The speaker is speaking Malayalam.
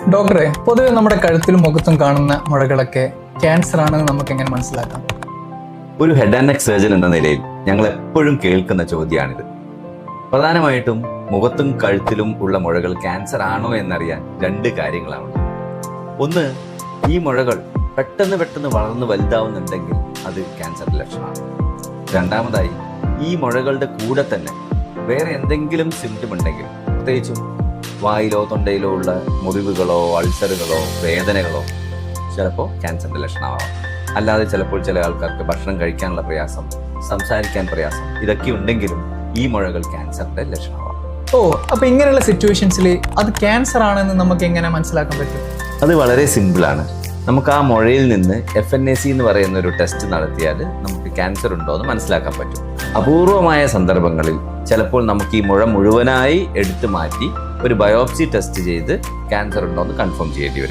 ഡോക്ടറെ, പൊതുവെ നമ്മുടെ കഴുത്തിലും മുഖത്തും കാണുന്ന മുഴകളൊക്കെ ക്യാൻസർ ആണെന്ന് നമുക്ക് എങ്ങനെ മനസ്സിലാക്കാം? ഒരു ഹെഡ് ആൻഡ് നെക്ക് സർജൻ എന്ന നിലയിൽ ഞങ്ങൾ എപ്പോഴും കേൾക്കുന്ന ചോദ്യമാണിത്. പ്രധാനമായിട്ടും മുഖത്തും കഴുത്തിലും ഉള്ള മുഴകൾ ക്യാൻസർ ആണോ എന്നറിയാൻ രണ്ട് കാര്യങ്ങളാണ്. ഒന്ന്, ഈ മുഴകൾ പെട്ടെന്ന് വളർന്ന് വലുതാവുന്നുണ്ടെങ്കിൽ അത് ക്യാൻസറിന്റെ ലക്ഷണമാണ്. രണ്ടാമതായി, ഈ മുഴകളുടെ കൂടെ തന്നെ വേറെ എന്തെങ്കിലും സിംറ്റം ഉണ്ടെങ്കിൽ, പ്രത്യേകിച്ചും വായിലോ തൊണ്ടയിലോ ഉള്ള മുറിവുകളോ അൾസറുകളോ വേദനകളോ ചിലപ്പോൾ ക്യാൻസറിന്റെ ലക്ഷണമാവാം. അല്ലാതെ ചിലപ്പോൾ ചില ആൾക്കാർക്ക് ഭക്ഷണം കഴിക്കാനുള്ള പ്രയാസം, സംസാരിക്കാൻ പ്രയാസം, ഇതൊക്കെ ഉണ്ടെങ്കിലും ഈ മുഴകൾ ക്യാൻസറിന്റെ ലക്ഷണമാവാം. അപ്പൊ ഇങ്ങനെയുള്ള സിറ്റുവേഷൻസിൽ അത് ക്യാൻസർ ആണെന്ന് നമുക്ക് എങ്ങനെ മനസ്സിലാക്കാൻ പറ്റും? അത് വളരെ സിമ്പിളാണ്. നമുക്ക് ആ മുഴയിൽ നിന്ന് FNAC എന്ന് പറയുന്ന ഒരു ടെസ്റ്റ് നടത്തിയാൽ നമുക്ക് ക്യാൻസർ ഉണ്ടോ എന്ന് മനസ്സിലാക്കാൻ പറ്റും. അപൂർവമായ സന്ദർഭങ്ങളിൽ ചിലപ്പോൾ നമുക്ക് ഈ മുഴ മുഴുവനായി എടുത്തു മാറ്റി ഒരു ബയോപ്സി ടെസ്റ്റ് ചെയ്ത് ക്യാൻസർ ഉണ്ടോ എന്ന് കൺഫേം ചെയ്യേണ്ടി വരും.